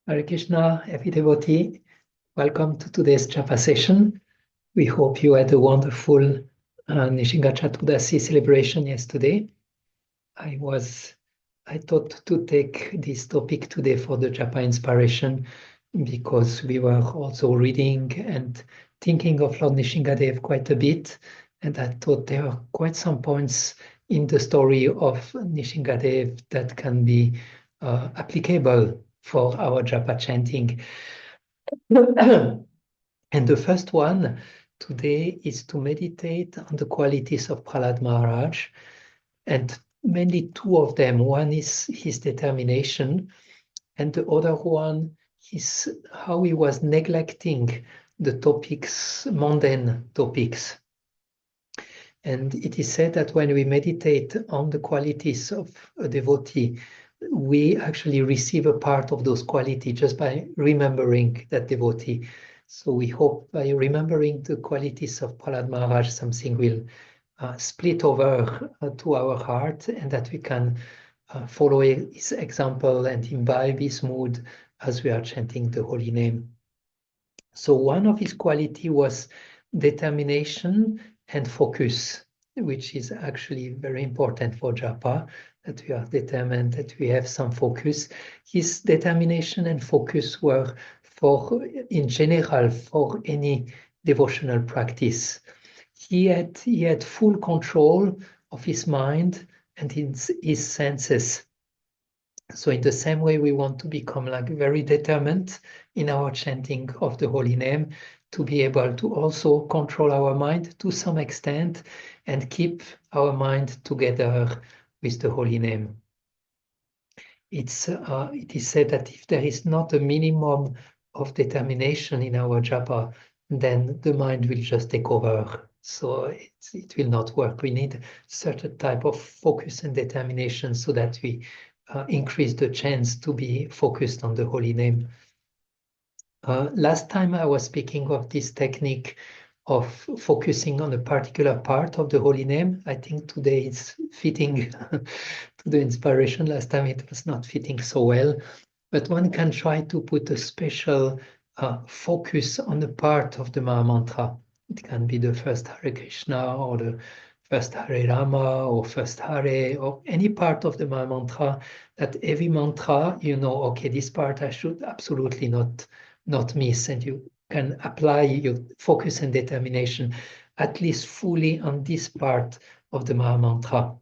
Hare Krishna, every devotee. Welcome to today's Japa session. We hope you had a wonderful Nishinga Chaturdasi celebration yesterday. I thought to take this topic today for the Japa inspiration because we were also reading and thinking of Lord Nishingadev quite a bit. And I thought there are quite some points in the story of Nishingadev that can be applicable for our Japa chanting. And the first one today is to meditate on the qualities of Prahlad Maharaj, and mainly two of them. One is his determination, and the other one is how he was neglecting the topics, mundane topics. And it is said that when we meditate on the qualities of a devotee, we actually receive a part of those qualities just by remembering that devotee. So we hope by remembering the qualities of Prahlad Maharaj, something will split over to our heart, and that we can follow his example and imbibe his mood as we are chanting the holy name. So one of his quality was determination and focus, which is actually very important for Japa, that we are determined, that we have some focus. His determination and focus were in general, for any devotional practice. He had full control of his mind and his senses. So in the same way, we want to become like very determined in our chanting of the holy name, to be able to also control our mind to some extent and keep our mind together with the holy name. It is said that if there is not a minimum of determination in our japa, then the mind will just take over. So it will not work. We need certain type of focus and determination so that we increase the chance to be focused on the holy name. Last time I was speaking of this technique of focusing on a particular part of the holy name. I think today it's fitting to the inspiration. Last time it was not fitting so well, but one can try to put a special focus on a part of the Maha Mantra. It can be the first Hare Krishna or the first Hare Rama or first Hare or any part of the Maha Mantra, that every mantra, you know, okay, this part I should absolutely not miss, and you can apply your focus and determination at least fully on this part of the Maha Mantra.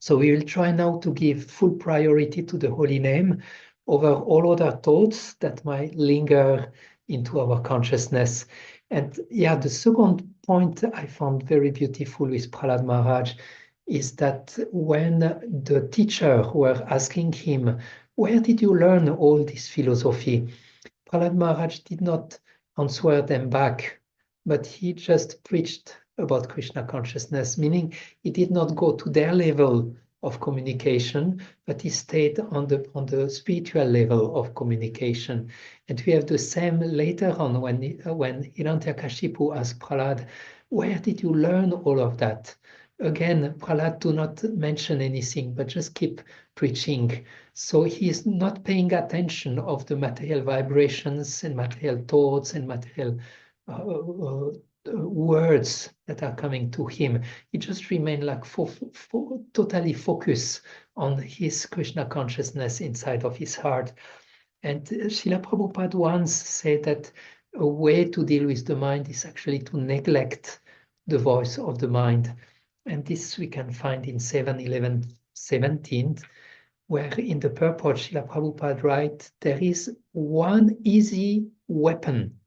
So we will try now to give full priority to the holy name over all other thoughts that might linger into our consciousness. And yeah, the second point I found very beautiful with Prahlad Maharaj is that when the teacher were asking him, where did you learn all this philosophy? Prahlad Maharaj did not answer them back, but he just preached about Krishna consciousness, meaning he did not go to their level of communication, but he stayed on the spiritual level of communication. And we have the same later on when Hiranyakashipu asked Prahlad, where did you learn all of that? Again, Prahlad do not mention anything, but just keep preaching. So he is not paying attention of the material vibrations and material thoughts and material words that are coming to him. He just remained like totally focused on his Krishna consciousness inside of his heart. And Srila Prabhupada once said that a way to deal with the mind is actually to neglect the voice of the mind. And this we can find in 7:11:17, where in the purport Srila Prabhupada writes, there is one easy weapon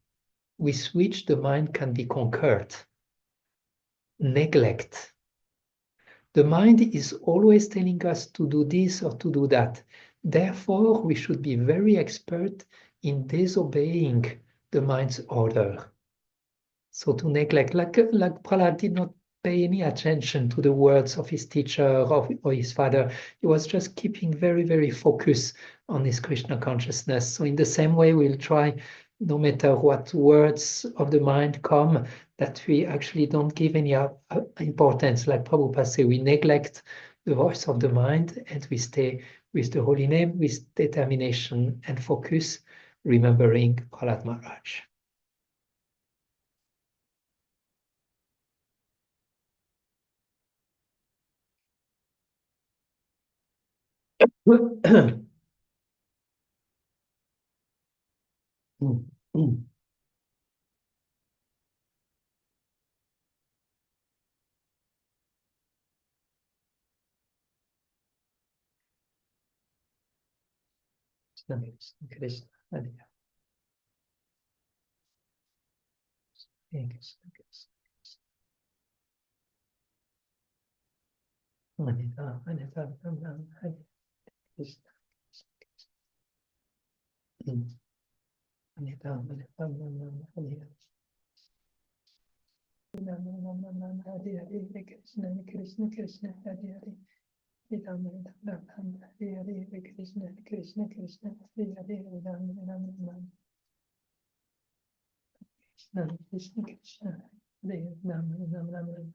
with which the mind can be conquered: neglect. The mind is always telling us to do this or to do that. Therefore, we should be very expert in disobeying the mind's order. So to neglect, like Prahlad did not pay any attention to the words of his teacher or his father. He was just keeping very, very focused on his Krishna consciousness. So in the same way, we'll try, no matter what words of the mind come, that we actually don't give any importance. Like Prabhupada said, we neglect the voice of the mind and we stay with the holy name, with determination and focus, remembering Prahlad Maharaj. Krishna, Krishna, Hare Hare, Krishna, Krishna, Hare Ram, Hare Ram, Ram Ram, Hare Krishna, Hare Ram, Hare Ram, Ram Ram, Hare Ram, Ram Ram, Hare Hare, Hare Krishna, Krishna, Krishna, Hare Hare. Hare Ram, Hare Ram, Ram Ram, Hare Hare, Hare Krishna, Krishna, Krishna, Hare Hare, Hare Ram, Hare Ram, Ram Ram, Krishna, Krishna, Krishna, Hare Ram, Hare Ram, Ram Ram.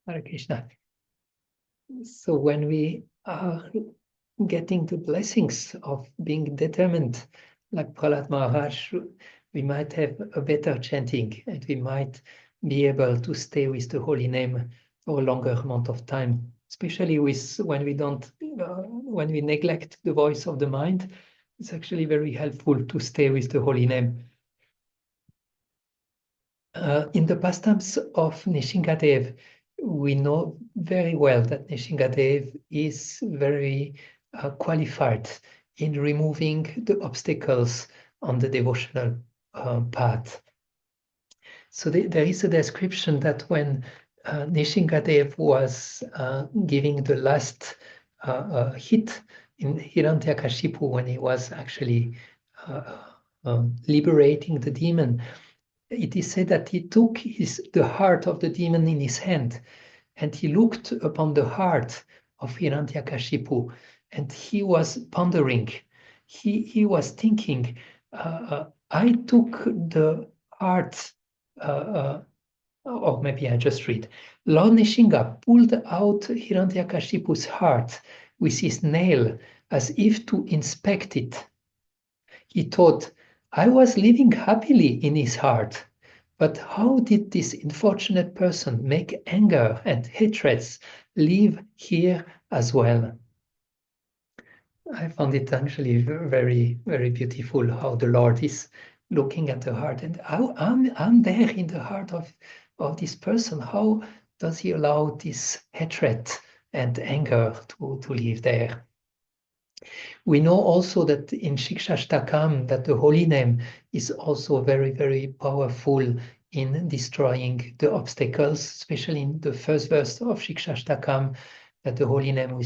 Hare Krishna. So when we are getting the blessings of being determined, like Prahlad Maharaj, we might have a better chanting and we might be able to stay with the holy name for a longer amount of time, especially when we don't, when we neglect the voice of the mind. It's actually very helpful to stay with the holy name. In the pastimes of Nishingadev, we know very well that Nishingadev is very qualified in removing the obstacles on the devotional path. So there is a description that when Nishingadev was giving the last hit in Hiranyakashipu, when he was actually liberating the demon, it is said that he took the heart of the demon in his hand and he looked upon the heart of Hiranyakashipu and he was pondering. He was thinking, I took the heart, or maybe I just read. Lord Nishinga pulled out Hiranyakashipu's heart with his nail as if to inspect it. He thought, I was living happily in his heart, but how did this unfortunate person make anger and hatreds live here as well? I found it actually very, very beautiful how the Lord is looking at the heart, and I'm there in the heart of this person. How does he allow this hatred and anger to live there? We know also that in Shikshashtakam that the holy name is also very, very powerful in destroying the obstacles, especially in the first verse of Shikshashtakam, that the holy name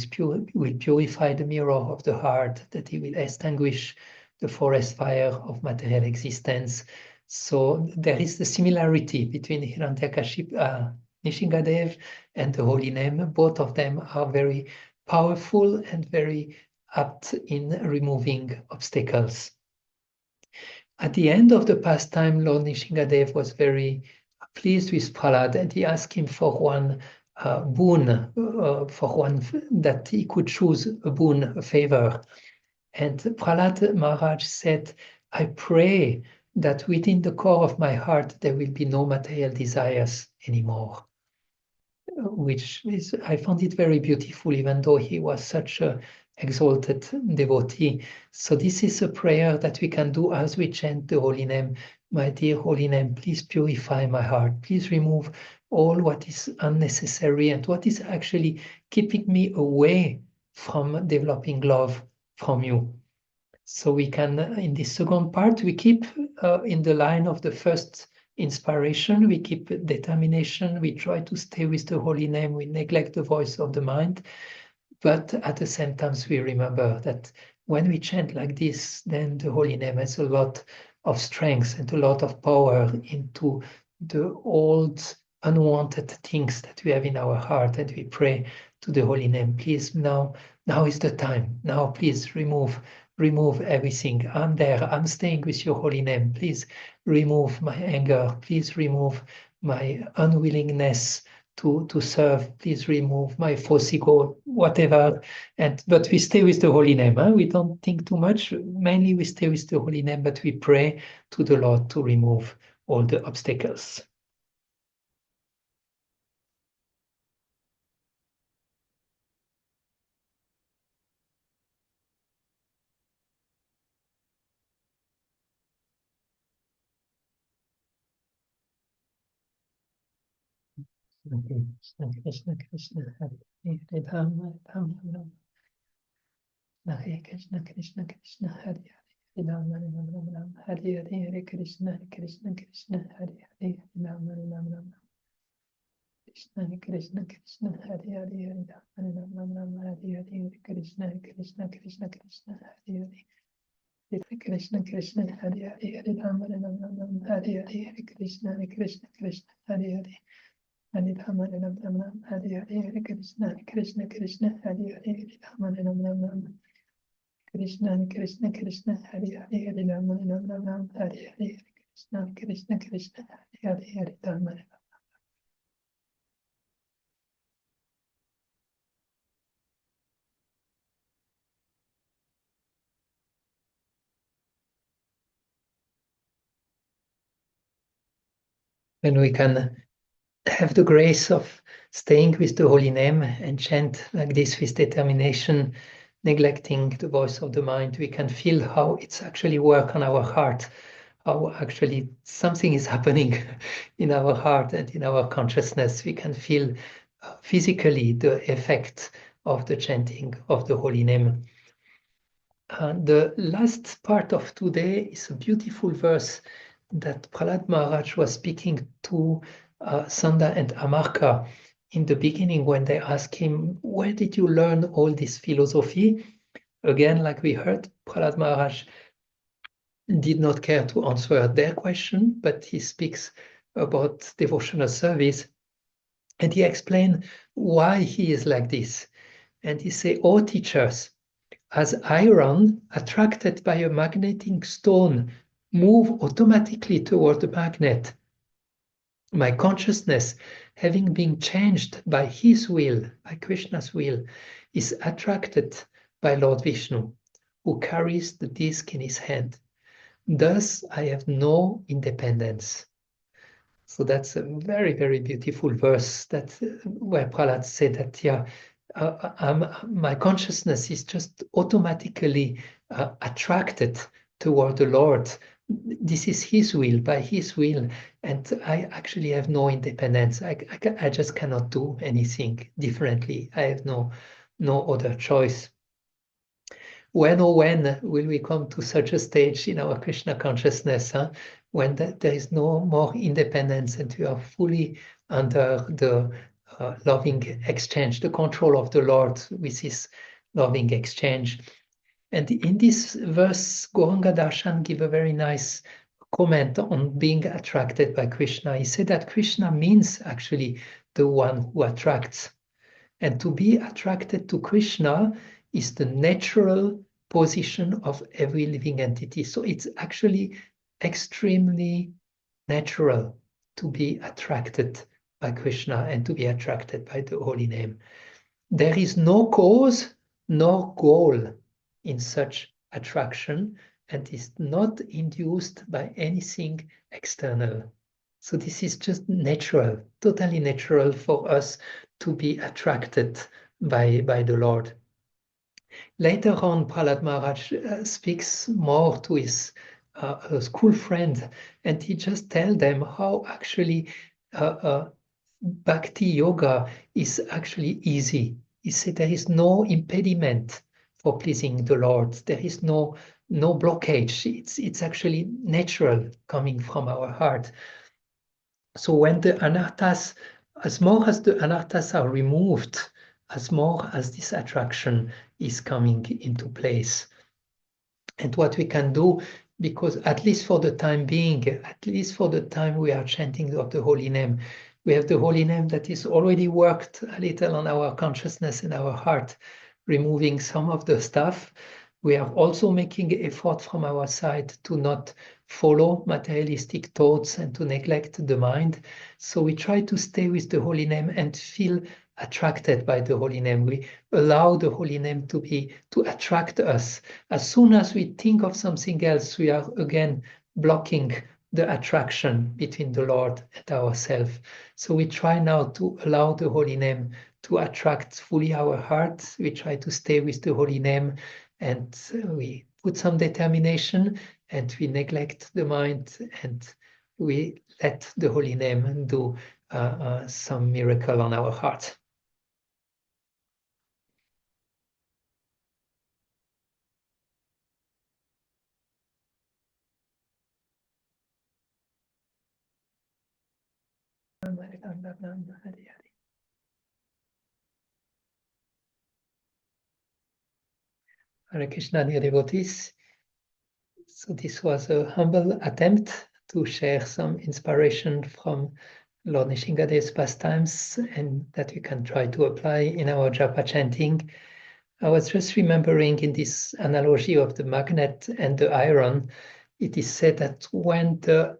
will purify the mirror of the heart, that he will extinguish the forest fire of material existence. So there is the similarity between Hiranyakashipu, Nishingadev and the holy name. Both of them are very powerful and very apt in removing obstacles. At the end of the pastime, Lord Nishingadev was very pleased with Prahlad and he asked him for one boon, for one that he could choose a boon, a favor. And Prahlad Maharaj said, I pray that within the core of my heart there will be no material desires anymore. Which is, I found it very beautiful, even though he was such a exalted devotee. So this is a prayer that we can do as we chant the holy name. My dear holy name, please purify my heart. Please remove all what is unnecessary and what is actually keeping me away from developing love from you. So we can, in this second part, we keep in the line of the first inspiration, we keep determination, we try to stay with the holy name, we neglect the voice of the mind, but at the same time we remember that when we chant like this, then the holy name has a lot of strength and a lot of power into the old unwanted things that we have in our heart, and we pray to the holy name, please now is the time, now please remove remove everything. I'm there. I'm staying with your holy name. Please remove my anger. Please remove my unwillingness to serve. Please remove my false ego, whatever. But we stay with the holy name. Huh? We don't think too much. Mainly we stay with the holy name, but we pray to the Lord to remove all the obstacles. Krishna, Krishna, Krishna, Hare Hare, Hare Rama, Rama Rama, Hare Krishna, Krishna, Krishna, Hare Hare, Hare Rama, Rama Rama, Hare Hare, Hare Krishna, Krishna, Krishna, Hare Hare, Hare Rama, Rama Rama, Krishna, Krishna, Krishna, Hare Hare, Hare Rama, Rama Rama, Hare Hare, Hare Krishna, Krishna, Krishna, Krishna, Hare Hare. Hare Krishna, Krishna, Hare Hare, Hare Rama, Rama, Hare Hare, Hare Krishna, Krishna, Krishna, Hare Hare, Hare Rama, Rama, Hare Hare, Hare Krishna, Krishna, Krishna, Hare Hare, Hare Rama, Rama, Krishna, Krishna, Krishna, Hare Hare, Hare Rama, Rama, Hare Hare, Hare Krishna, Krishna, Krishna, Hare Hare, Hare Rama. When we can have the grace of staying with the holy name and chant like this with determination, neglecting the voice of the mind, we can feel how it's actually work on our heart, how actually something is happening in our heart and in our consciousness. We can feel physically the effect of the chanting of the holy name. The last part of today is a beautiful verse that Prahlad Maharaj was speaking to Sanda and Amarka in the beginning when they asked him, where did you learn all this philosophy? Again, like we heard, Prahlad Maharaj did not care to answer their question, but he speaks about devotional service and he explained why he is like this. And he say, all teachers, as iron attracted by a magnetic stone move automatically toward the magnet, my consciousness, having been changed by his will, by Krishna's will, is attracted by Lord Vishnu, who carries the disc in his hand. Thus, I have no independence. So that's a very, very beautiful verse that where Prahlad said that, yeah, my consciousness is just automatically attracted toward the Lord. This is His will, by His will, and I actually have no independence. I just cannot do anything differently. I have no other choice. When will we come to such a stage in our Krishna consciousness, when there is no more independence and we are fully under the loving exchange, the control of the Lord with his loving exchange. And in this verse, Gauranga Darshan give a very nice comment on being attracted by Krishna. He said that Krishna means actually the one who attracts. And to be attracted to Krishna is the natural position of every living entity. So it's actually extremely natural to be attracted by Krishna and to be attracted by the holy name. There is no cause nor goal in such attraction and is not induced by anything external. So this is just natural, totally natural for us to be attracted by the Lord. Later on, Prahlad Maharaj speaks more to his school friend, and he just tells them how actually Bhakti Yoga is actually easy. He said there is no impediment for pleasing the Lord. There is no blockage. It's actually natural coming from our heart. So when the anarthas, as more as the anarthas are removed, as more as this attraction is coming into place. And what we can do, because at least for the time being, at least for the time we are chanting of the holy name, we have the holy name that is already worked a little on our consciousness and our heart, removing some of the stuff. We are also making effort from our side to not follow materialistic thoughts and to neglect the mind. So we try to stay with the holy name and feel attracted by the holy name. We allow the holy name to attract us. As soon as we think of something else, we are again blocking the attraction between the Lord and ourselves. So we try now to allow the holy name to attract fully our hearts. We try to stay with the holy name, and we put some determination, and we neglect the mind, and we let the holy name do some miracle on our heart. Hare Krishna, dear devotees. So this was a humble attempt to share some inspiration from Lord Nishingadeva's pastimes, and that we can try to apply in our japa chanting. I was just remembering in this analogy of the magnet and the iron, it is said that when the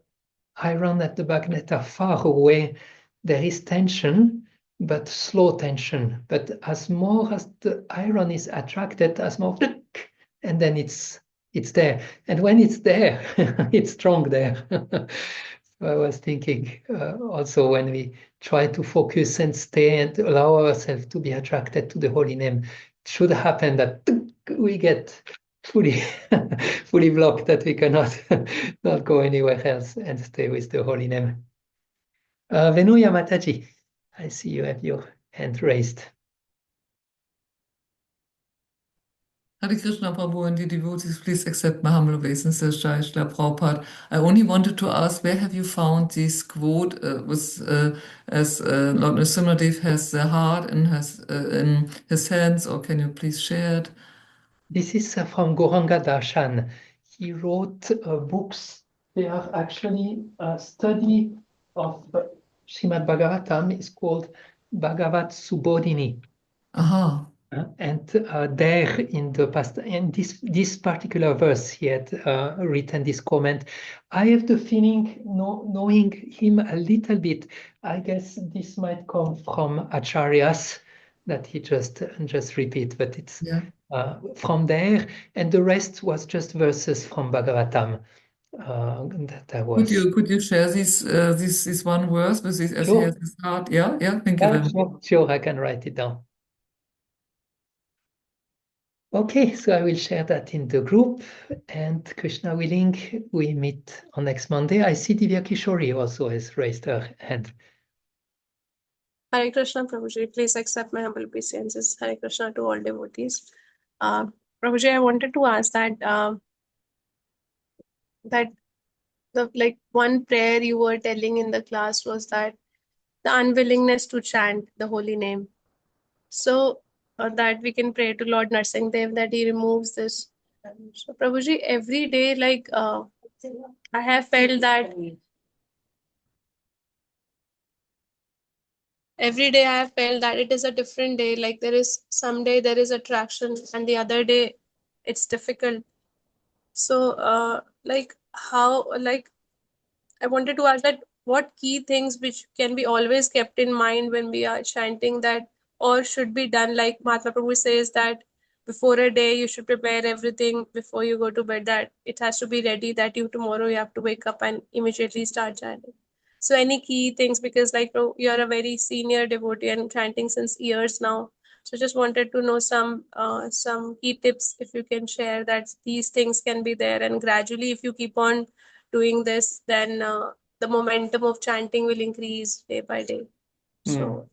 iron and the magnet are far away, there is tension, but slow tension. But as more as the iron is attracted, as more, and then it's there. And when it's there, it's strong there. So I was thinking also when we try to focus and stay and allow ourselves to be attracted to the holy name, it should happen that we get fully fully blocked, that we cannot not go anywhere else and stay with the holy name. Venuya Mataji, I see you have your hand raised. Hare Krishna Prabhu and the devotees, please accept my humble obeisances, Jai Shri Prabhupada. I only wanted to ask, where have you found this quote as Lord Narasimha has the heart in his hands, or can you please share it? This is from Gauranga Darshan. He wrote books. They are actually a study of Srimad Bhagavatam. It's called Bhagavat Subodhini. Aha. And there in the past, in this particular verse, he had written this comment. I have the feeling, knowing him a little bit, I guess this might come from Acharyas, that he just repeat, but it's from there, and the rest was just verses from Bhagavatam. That I was. Could you share this one verse with this, as he has Sure. his heart? Yeah, thank you very much. Sure, I can write it down. Okay, so I will share that in the group, and Krishna willing, we meet on next Monday. I see Divya Kishori also has raised her hand. Hare Krishna, Prabhuji. Please accept my humble obeisances. Hare Krishna to all devotees. Prabhuji, I wanted to ask that that the one prayer you were telling in the class was that the unwillingness to chant the holy name. So that we can pray to Lord Narsimha that he removes this. So Prabhuji, every day, I have felt that every day I have felt that it is a different day. Like there is some day there is attraction, and the other day it's difficult. So I wanted to ask that what key things which can be always kept in mind when we are chanting that, or should be done, like Mahatma Prabhu says that before a day you should prepare everything before you go to bed, that it has to be ready, that you tomorrow you have to wake up and immediately start chanting. So any key things, because you are a very senior devotee and chanting since years now, so just wanted to know some key tips if you can share, that these things can be there, and gradually if you keep on doing this, then the momentum of chanting will increase day by day. So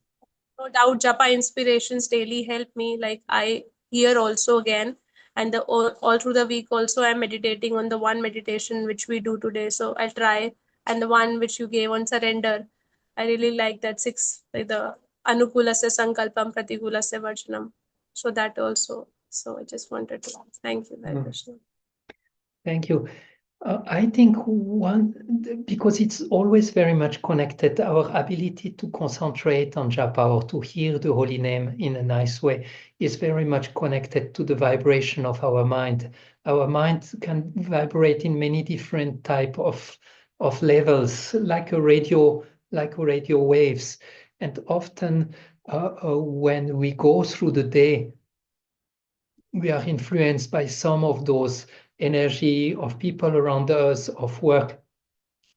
no doubt Japa inspirations daily help me. Like I hear also again, and all through the week also I'm meditating on the one meditation which we do today. So I'll try, and the one which you gave on surrender, I really like that the anukulasya sankalpam pratikulasya varjanam. So that also. So I just wanted to thank you very much. Thank you. I think because it's always very much connected, our ability to concentrate on japa or to hear the holy name in a nice way is very much connected to the vibration of our mind. Our mind can vibrate in many different type of levels, like a radio waves. And often when we go through the day, we are influenced by some of those energy of people around us, of work.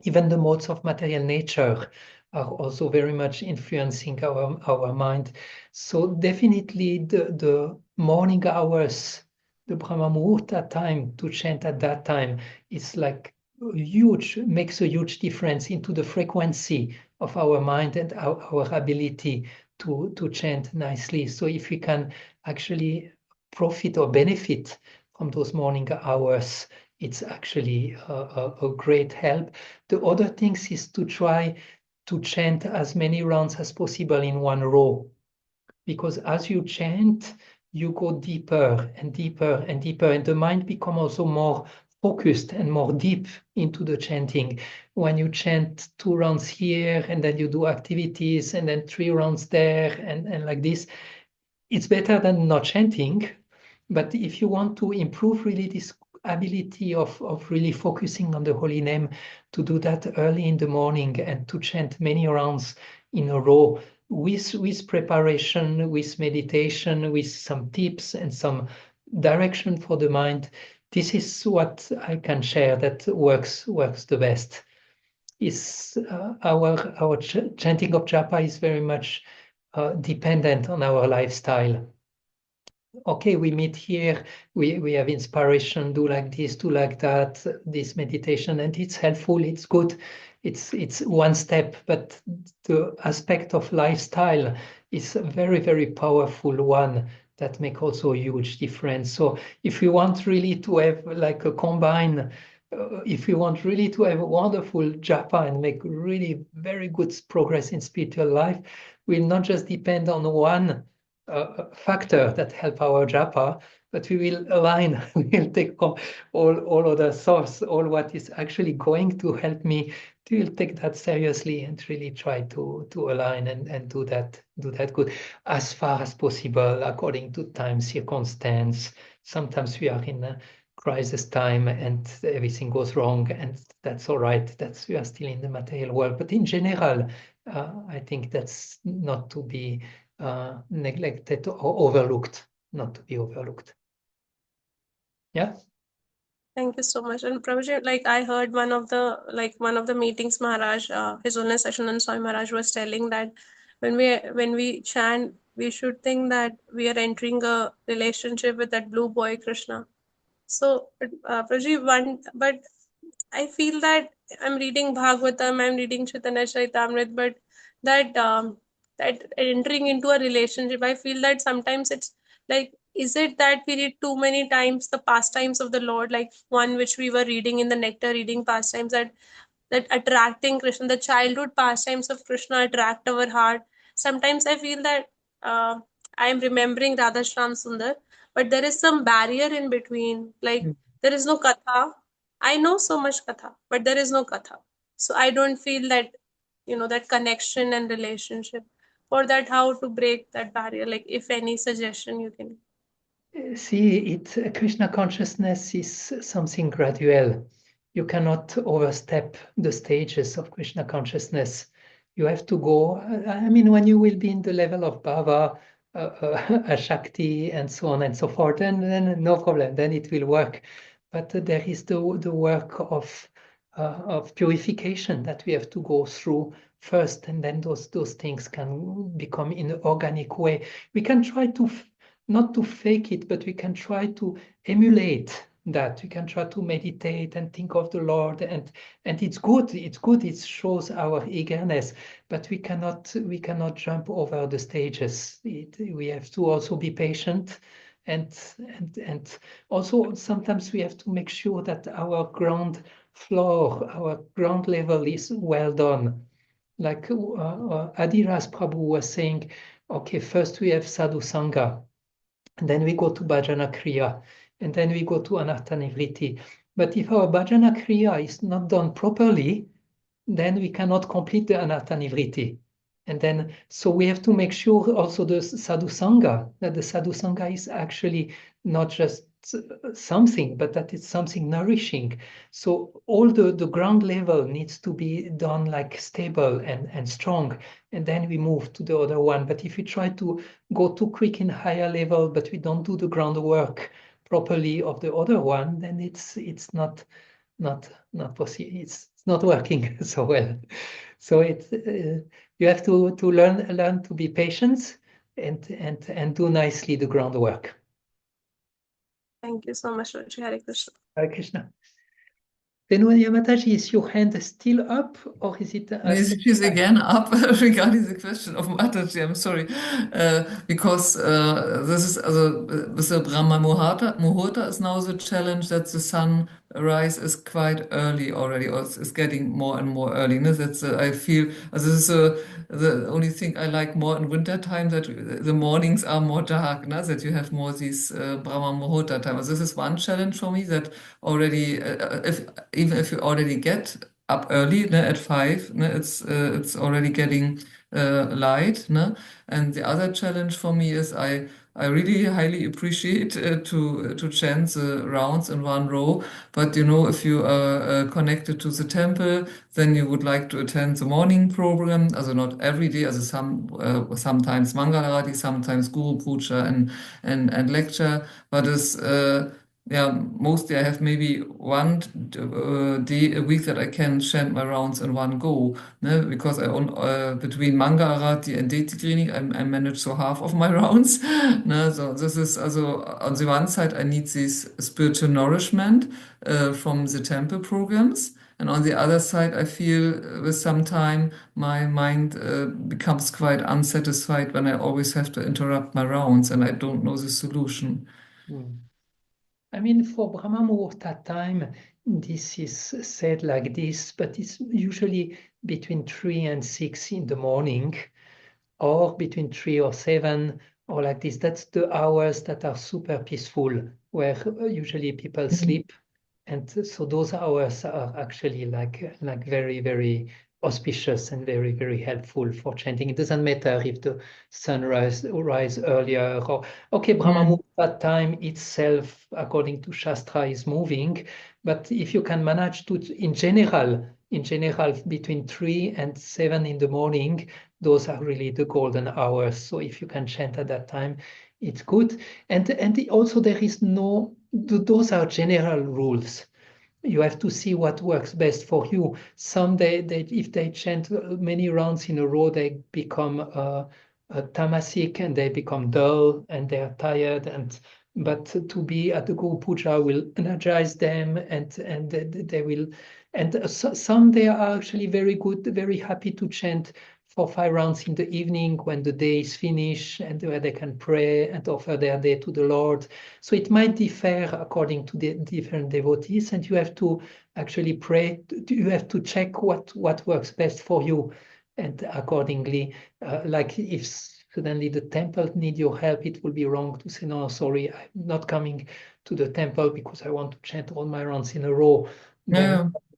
Even the modes of material nature are also very much influencing our mind. So definitely the morning hours, the Brahma Muhurta time to chant at that time is like makes a huge difference into the frequency of our mind and our ability to chant nicely. So if we can actually profit or benefit from those morning hours, it's actually a great help. The other things is to try to chant as many rounds as possible in one row, because as you chant, you go deeper and deeper and deeper, and the mind becomes also more focused and more deep into the chanting. When you chant 2 rounds here, and then you do activities, and then 3 rounds there, and like this, it's better than not chanting. But if you want to improve really this ability of really focusing on the holy name, to do that early in the morning and to chant many rounds in a row with preparation, with meditation, with some tips and some direction for the mind, this is what I can share that works the best. Is our chanting of japa is very much dependent on our lifestyle. Okay, we meet here, we have inspiration, do like this, do like that, this meditation, and it's helpful, it's good, it's one step, but the aspect of lifestyle is a very, very powerful one that make also a huge difference. So if we want really to have like a combine, if we want really to have a wonderful japa and make really very good progress in spiritual life, we'll not just depend on one factor that help our japa, but we will align, we will take all other source, all what is actually going to help me, we will take that seriously and really try to align and do that good as far as possible according to time, circumstance. Sometimes we are in a crisis time and everything goes wrong, and that's all right, we are still in the material world, but in general I think that's not to be neglected or overlooked, not to be overlooked. Yeah. Thank you so much. And Prabhuji, like I heard one of the meetings, Maharaj, His Holiness Seshanand Swami Maharaj was telling that when we chant, we should think that we are entering a relationship with that blue boy Krishna. So, Prabhuji, but I feel that I'm reading Bhagavatam, I'm reading Chaitanya Charitamrita, but that entering into a relationship, I feel that sometimes it's like, is it that we read too many times the pastimes of the Lord, like one which we were reading in the Nectar reading pastimes, that attracting Krishna, the childhood pastimes of Krishna attract our heart. Sometimes I feel that I am remembering Radha Shram Sundar, but there is some barrier in between. Like there is no katha. I know so much katha, but there is no katha. So I don't feel that, that connection and relationship. For that, how to break that barrier? Like, if any suggestion you can. See, Krishna consciousness is something gradual. You cannot overstep the stages of Krishna consciousness. You have to go, I mean, when you will be in the level of Bhava, Ashakti, and so on and so forth, then no problem, then it will work. But there is the work of purification that we have to go through first, and then those things can become in an organic way. We can try to not to fake it, but we can try to emulate that. We can try to meditate and think of the Lord, and it's good. It shows our eagerness, but we cannot jump over the stages. We have to also be patient, and also sometimes we have to make sure that our ground floor, our ground level is well done. Like Adiras Prabhu was saying, okay, first we have sadhu sangha, and then we go to bhajana kriya, and then we go to anartha nivriti. But if our bhajana kriya is not done properly, then we cannot complete the anartha-nivriti. And then, so we have to make sure also the sadhu sangha, that the sadhu sangha is actually not just something, but that it's something nourishing. So all the ground level needs to be done like stable and strong. And then we move to the other one. But if we try to go too quick in higher level, but we don't do the groundwork properly of the other one, then it's not possible. It's not working so well. So it's you have to learn to be patient and do nicely the groundwork. Thank you so much, Roshi. Hare Krishna. Hare Krishna. Benwani Mataji, is your hand still up or is it? She's again up regarding the question of Mataji. I'm sorry, because this is with the Brahma Muhurta is now the challenge that the sunrise is quite early already, or is getting more and more early. No? That's I feel this is the only thing I like more in winter time, that the mornings are more dark. No? That you have more these Brahma Muhurta time. This is one challenge for me, that already even if you already get up early, ne, at 5, ne, it's already getting light, ne? And the other challenge for me is I really highly appreciate to chant the rounds in one row, but you know, if you are connected to the temple, then you would like to attend the morning program, also not every day, also sometimes Mangalarati, sometimes Guru Puja and lecture, but it's yeah, mostly I have maybe one day a week that I can chant my rounds in one go, ne? Because between Manga Arati and Deti Training, I manage so half of my rounds. Ne? So this is also, on the one side, I need this spiritual nourishment from the temple programs. And on the other side, I feel with some time my mind becomes quite unsatisfied when I always have to interrupt my rounds and I don't know the solution. I mean, for Brahma Muhurta time, this is said like this, but it's usually between 3 and 6 in the morning, or between 3 or 7, or like this. That's the hours that are super peaceful, where usually people sleep. And so those hours are actually like very, very auspicious and very, very helpful for chanting. It doesn't matter if the sunrise rise earlier or okay, Brahma Muhurta time itself, according to Shastra, is moving. But if you can manage to, in general, between 3 and 7 in the morning, those are really the golden hours. So if you can chant at that time, it's good. And also there is no, those are general rules. You have to see what works best for you. Some if they chant many rounds in a row, they become tamasic and they become dull and they are tired. But to be at the Guru Puja will energize them and they will. And some they are actually very good, very happy to chant for 5 rounds in the evening when the day is finished and where they can pray and offer their day to the Lord. So it might differ according to the different devotees, and you have to actually pray. You have to check what works best for you, and accordingly, like if suddenly the temple need your help, it will be wrong to say, no, sorry, I'm not coming to the temple because I want to chant all my rounds in a row.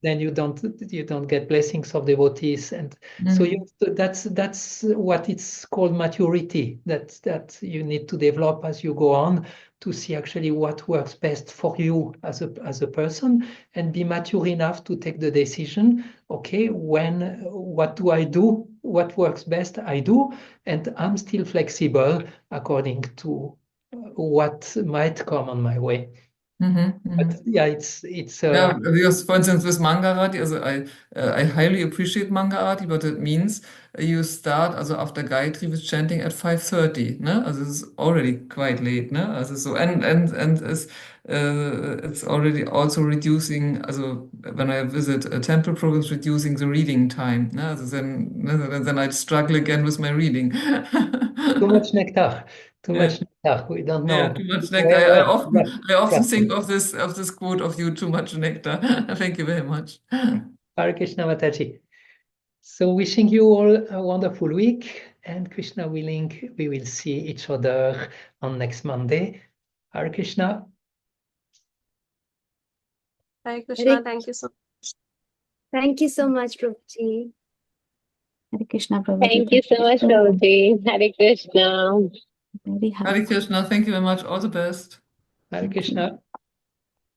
Then you don't get blessings of devotees, and so that's what it's called maturity. That you need to develop as you go on to see actually what works best for you as a person, and be mature enough to take the decision. Okay, what do I do? What works best, I do, and I'm still flexible according to what might come on my way. But yeah, it's yeah, because for instance with Mangarati, also I highly appreciate Mangarati, but it means you start also after Gayatri with chanting at 5:30, ne? Also it's already quite late, ne? Also so and it's already also reducing, also when I visit a temple programs, reducing the reading time, ne? Also then I'd struggle again with my reading. too much nectar. Too much nectar. We don't know. Yeah, too much nectar. I often think of this quote of you, too much nectar. Thank you very much. Hare Krishna Mataji. So wishing you all a wonderful week, and Krishna willing, we will see each other on next Monday. Hare Krishna. Hare Krishna. Thank you so much. Thank you so much, Prabhuji. Hare Krishna, Prabhuji. Thank you so much, Prabhuji. Hare Krishna. Very Hare Krishna. Thank you very much. All the best. Hare Krishna.